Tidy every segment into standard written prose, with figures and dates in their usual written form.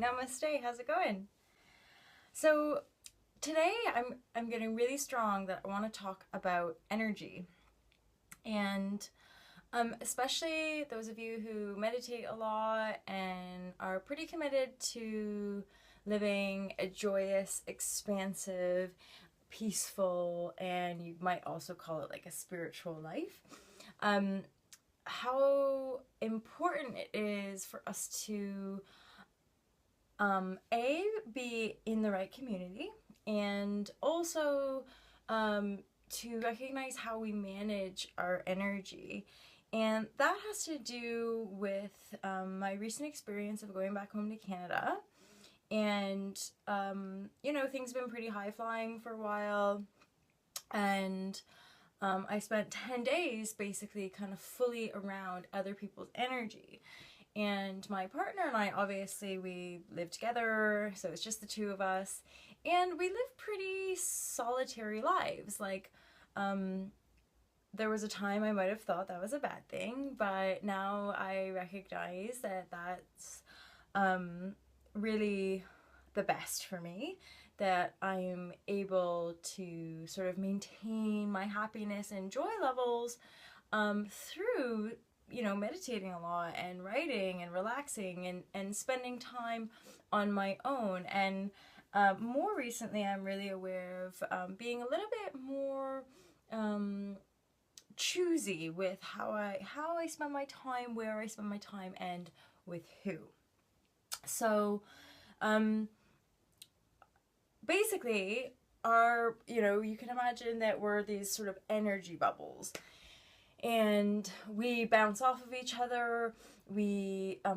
Namaste, how's it going? So today I'm getting really strong that I want to talk about energy and especially those of you who meditate a lot and are pretty committed to living a joyous, expansive, peaceful, and you might also call it like a spiritual life. Um, how important it is for us to A, be in the right community, and also to recognize how we manage our energy. And that has to do with my recent experience of going back home to Canada. And, things have been pretty high flying for a while. And I spent 10 days basically kind of fully around other people's energy. And my partner and I, obviously, we live together, so it's just the two of us. And we live pretty solitary lives. Like, there was a time I might have thought that was a bad thing, but now I recognize that that's really the best for me, that I'm able to sort of maintain my happiness and joy levels through meditating a lot and writing and relaxing and spending time on my own. And more recently, I'm really aware of being a little bit more choosy with how I spend my time, where I spend my time, and with who. So, basically, you can imagine that we're these sort of energy bubbles. And we bounce off of each other.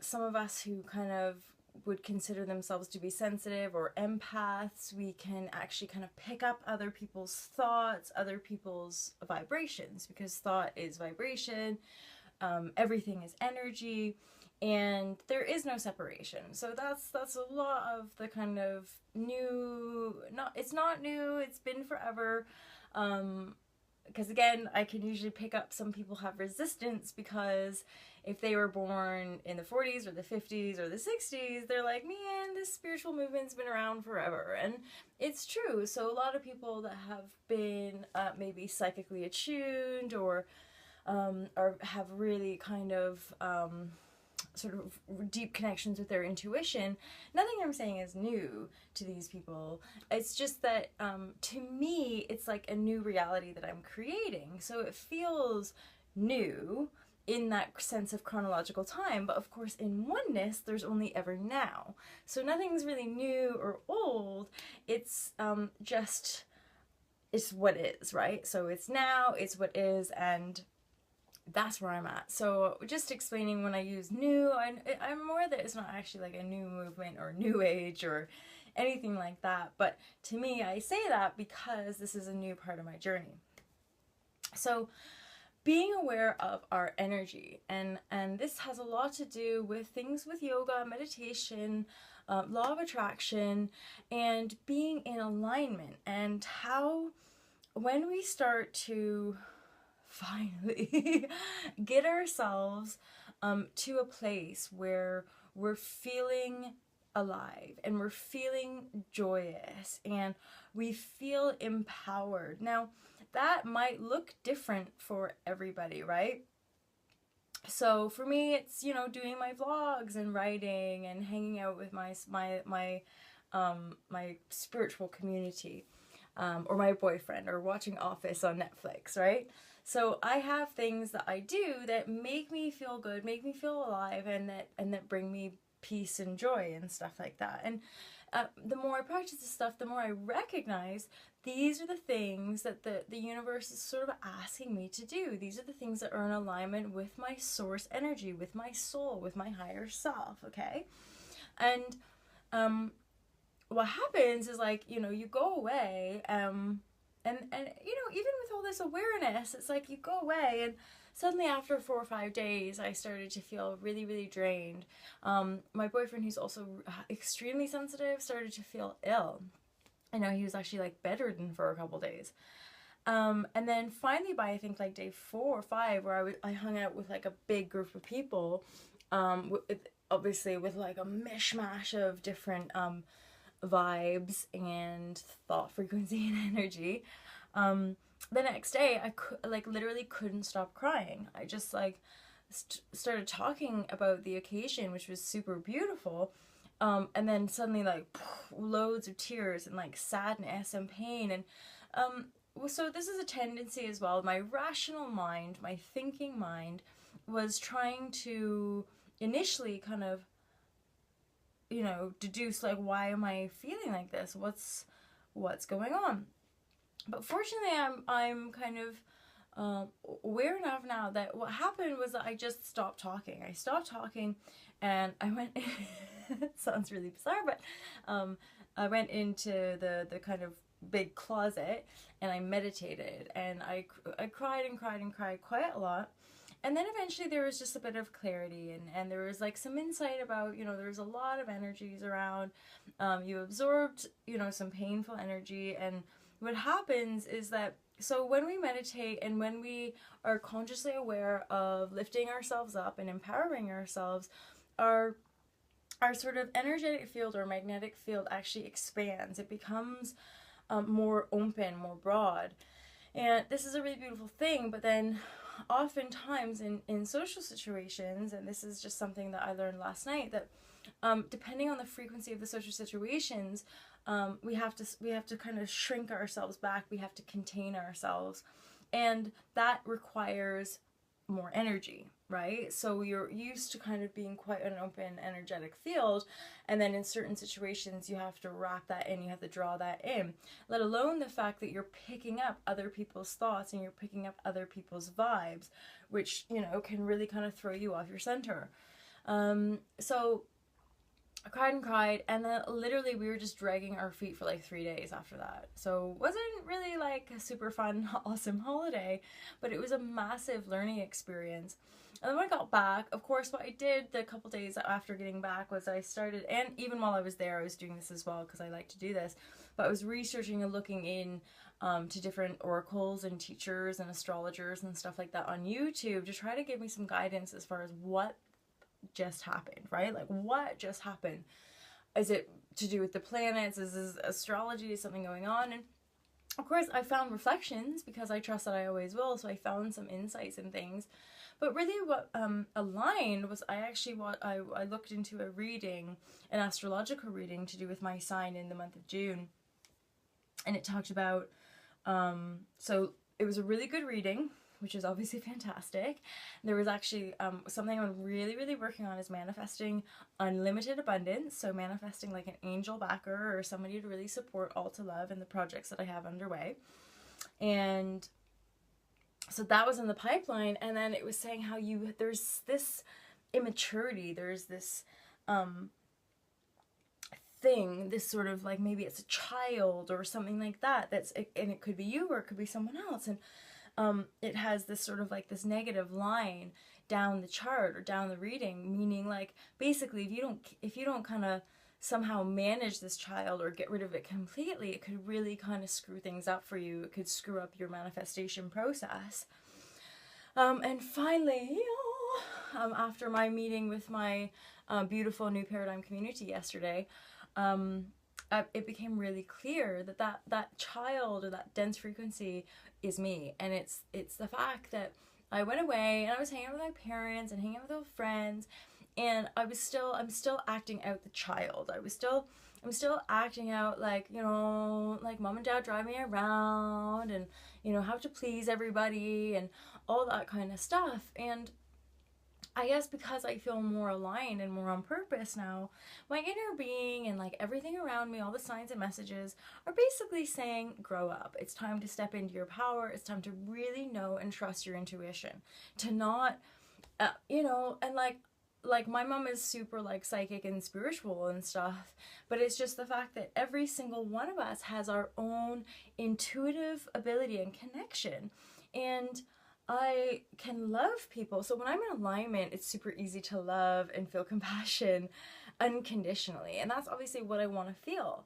Some of us who kind of would consider themselves to be sensitive or empaths, we can actually kind of pick up other people's thoughts, other people's vibrations, because thought is vibration, everything is energy, and there is no separation. So that's a lot of the kind of it's not new, it's been forever. Because again, I can usually pick up some people have resistance because if they were born in the 40s or the 50s or the 60s, they're like, man, this spiritual movement's been around forever. And it's true. So a lot of people that have been maybe psychically attuned or have really kind of sort of deep connections with their intuition, nothing I'm saying is new to these people. It's just that to me, it's like a new reality that I'm creating. So it feels new in that sense of chronological time, but of course in oneness, there's only ever now. So nothing's really new or old. It's just, it's what is, right? So it's now, it's what is, and that's where I'm at. So just explaining, when I use new, I'm aware that it's not actually like a new movement or new age or anything like that. But to me, I say that because this is a new part of my journey. So being aware of our energy, and this has a lot to do with things with yoga, meditation, law of attraction, and being in alignment, and how when we start to finally get ourselves to a place where we're feeling alive and we're feeling joyous and we feel empowered. Now, that might look different for everybody, right? So for me, it's, doing my vlogs and writing and hanging out with my spiritual community, or my boyfriend, or watching Office on Netflix, right? So I have things that I do that make me feel good, make me feel alive, and that bring me peace and joy and stuff like that. And the more I practice this stuff, the more I recognize these are the things that the universe is sort of asking me to do. These are the things that are in alignment with my source energy, with my soul, with my higher self, okay? And what happens is, like, you go away, and even with all this awareness, it's like you go away and suddenly after 4 or 5 days, I started to feel really, really drained. My boyfriend, who's also extremely sensitive, started to feel ill. I know he was actually like bedridden for a couple days. And then finally by I think like day 4 or 5, where I hung out with like a big group of people, obviously with like a mishmash of different vibes and thought frequency and energy. The next day like literally couldn't stop crying. I just like started talking about the occasion, which was super beautiful. And then suddenly like loads of tears and like sadness and pain. And so this is a tendency as well. My rational mind, my thinking mind, was trying to initially kind of, you know, deduce like, why am I feeling like this? What's going on? But fortunately, I'm kind of aware enough now that what happened was that I just stopped talking. I stopped talking, and I went. It sounds really bizarre, but I went into the kind of big closet, and I meditated, and I cried and cried and cried quite a lot. And then eventually there was just a bit of clarity, and there was like some insight about, you know, there's a lot of energies around. You absorbed, you know, some painful energy, and what happens is that, so when we meditate and when we are consciously aware of lifting ourselves up and empowering ourselves, our sort of energetic field or magnetic field actually expands. It becomes more open, more broad. And this is a really beautiful thing, but then oftentimes in social situations, and this is just something that I learned last night, that depending on the frequency of the social situations, we have to kind of shrink ourselves back. We have to contain ourselves, and that requires more energy, right? So you're used to kind of being quite an open energetic field, and then in certain situations you have to wrap that in, you have to draw that in, let alone the fact that you're picking up other people's thoughts and you're picking up other people's vibes, which, you know, can really kind of throw you off your center. So I cried and cried, and then literally we were just dragging our feet for like 3 days after that. So it wasn't really like a super fun, awesome holiday, but it was a massive learning experience. And then when I got back, of course, what I did the couple days after getting back was I started, and even while I was there, I was doing this as well because I like to do this, but I was researching and looking in to different oracles and teachers and astrologers and stuff like that on YouTube to try to give me some guidance as far as what just happened, right? Like, what just happened? Is it to do with the planets? Is this astrology? Is something going on? And of course I found reflections, because I trust that I always will, so I found some insights and things. But really what aligned was I looked into a reading, an astrological reading to do with my sign in the month of June, and it talked about so it was a really good reading, which is obviously fantastic. There was actually something I'm really, really working on is manifesting unlimited abundance. So manifesting like an angel backer or somebody to really support All to Love and the projects that I have underway. And so that was in the pipeline. And then it was saying how there's this immaturity, there's this thing, this sort of like, maybe it's a child or something like that, and it could be you or it could be someone else. And it has this sort of like this negative line down the chart or down the reading, meaning like basically if you don't kind of somehow manage this child or get rid of it completely, it could really kind of screw things up for you. It could screw up your manifestation process. And finally, after my meeting with my beautiful New Paradigm community yesterday, it became really clear that child or that dense frequency is me. And it's the fact that I went away and I was hanging out with my parents and hanging out with old friends, and I'm still acting out the child. I'm still acting out like, you know, like mom and dad drive me around and, you know, have to please everybody and all that kind of stuff. And I guess because I feel more aligned and more on purpose now, my inner being and like everything around me, all the signs and messages are basically saying, grow up. It's time to step into your power. It's time to really know and trust your intuition. To not, you know, and like my mom is super like psychic and spiritual and stuff, but it's just the fact that every single one of us has our own intuitive ability and connection. And I can love people. So when I'm in alignment, it's super easy to love and feel compassion unconditionally. And that's obviously what I want to feel.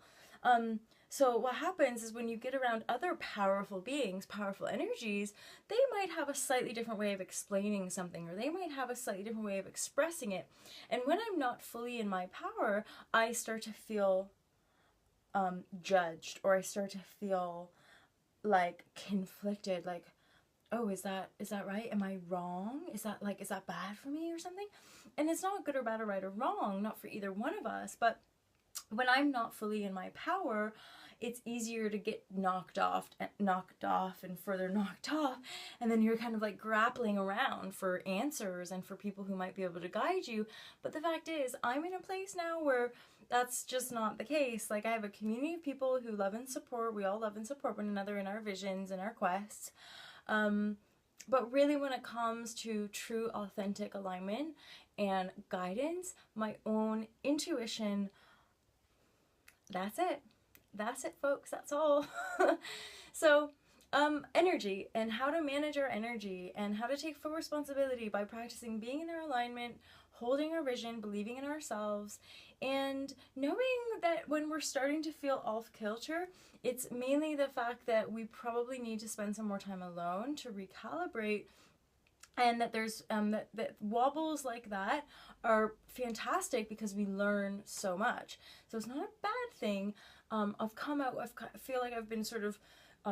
So what happens is when you get around other powerful beings, powerful energies, they might have a slightly different way of explaining something, or they might have a slightly different way of expressing it. And when I'm not fully in my power, I start to feel judged, or I start to feel like conflicted, like, oh, is that right? Am I wrong? Is that bad for me or something? And it's not good or bad or right or wrong, not for either one of us, but when I'm not fully in my power, it's easier to get knocked off and further knocked off, and then you're kind of like grappling around for answers and for people who might be able to guide you. But the fact is, I'm in a place now where that's just not the case. Like, I have a community of people who love and support. We all love and support one another in our visions and our quests. But really, when it comes to true, authentic alignment and guidance, my own intuition, that's it. That's it, folks. That's all. So, energy, and how to manage our energy, and how to take full responsibility by practicing being in our alignment, holding our vision, believing in ourselves, and knowing that when we're starting to feel off kilter, it's mainly the fact that we probably need to spend some more time alone to recalibrate, and that there's that wobbles like that are fantastic because we learn so much. So it's not a bad thing. I feel like I've been sort of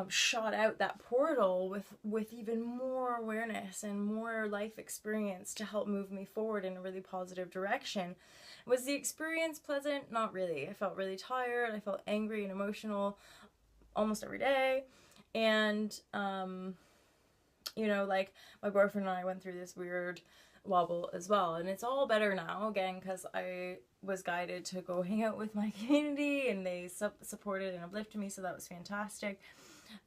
shot out that portal with even more awareness and more life experience to help move me forward in a really positive direction. Was the experience pleasant? Not really. I felt really tired. I felt angry and emotional almost every day. And, like, my boyfriend and I went through this weird wobble as well. And it's all better now, again, because I was guided to go hang out with my community, and they supported and uplifted me, so that was fantastic.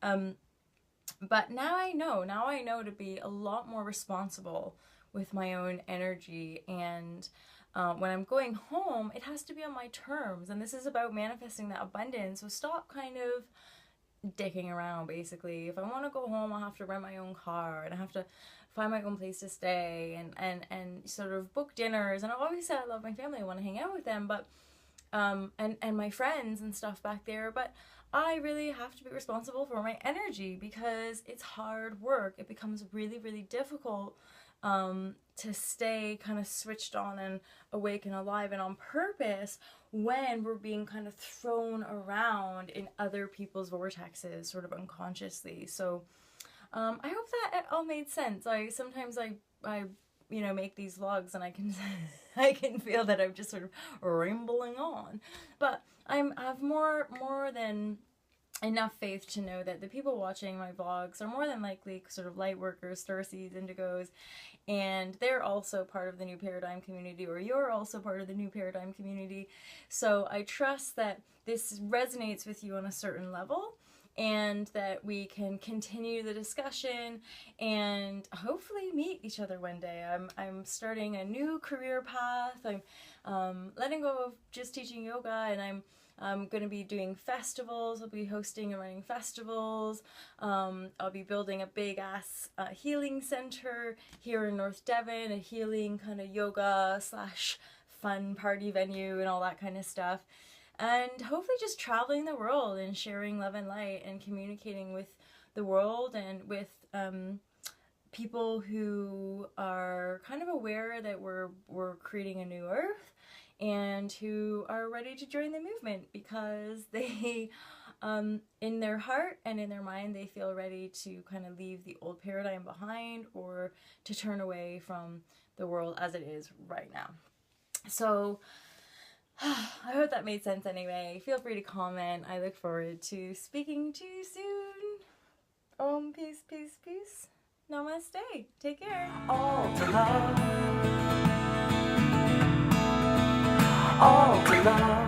But now I know to be a lot more responsible with my own energy, and when I'm going home, it has to be on my terms, and this is about manifesting that abundance. So stop kind of dicking around, basically. If I want to go home, I'll have to rent my own car, and I have to find my own place to stay, and sort of book dinners. And obviously I love my family, I want to hang out with them, but and my friends and stuff back there, but I really have to be responsible for my energy, because it's hard work. It becomes really, really difficult to stay kind of switched on and awake and alive and on purpose when we're being kind of thrown around in other people's vortexes, sort of unconsciously. So I hope that it all made sense. Sometimes I make these vlogs, and I can feel that I'm just sort of rambling on, but I have more than enough faith to know that the people watching my vlogs are more than likely sort of light workers, starseeds, indigos, and they're also part of the New Paradigm community, or you're also part of the New Paradigm community. So I trust that this resonates with you on a certain level, and that we can continue the discussion and hopefully meet each other one day. I'm starting a new career path. I'm letting go of just teaching yoga, and I'm going to be doing festivals. I'll be hosting and running festivals. I'll be building a big ass healing center here in North Devon, a healing kind of yoga / fun party venue and all that kind of stuff. And hopefully just traveling the world and sharing love and light and communicating with the world and with people who are kind of aware that we're creating a new earth, and who are ready to join the movement because they, in their heart and in their mind, they feel ready to kind of leave the old paradigm behind, or to turn away from the world as it is right now. So I hope that made sense anyway. Feel free to comment. I look forward to speaking to you soon. Peace, peace, peace. Namaste. Take care. All to love. All to love.